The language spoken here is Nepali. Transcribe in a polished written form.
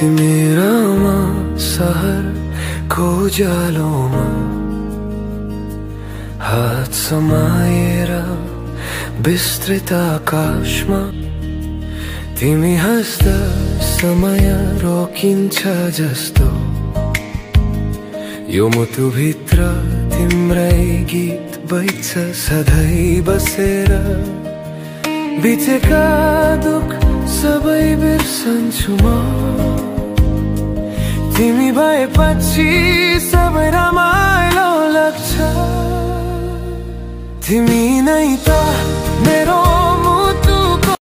तिमीरामा सहरको उज्यालोमा हात समाएर विस्तृत आकाशमा तिमी हाँस्दा समय रोकिन्छ जस्तो यो मुटुभित्र तिम्रै गीत बज्छ सधैँ बसेर बितेका दुख सबै बिर्सन्छु म तिमी भएपछि सबै रमाइलो लाग्छ तिमी नै त मेरो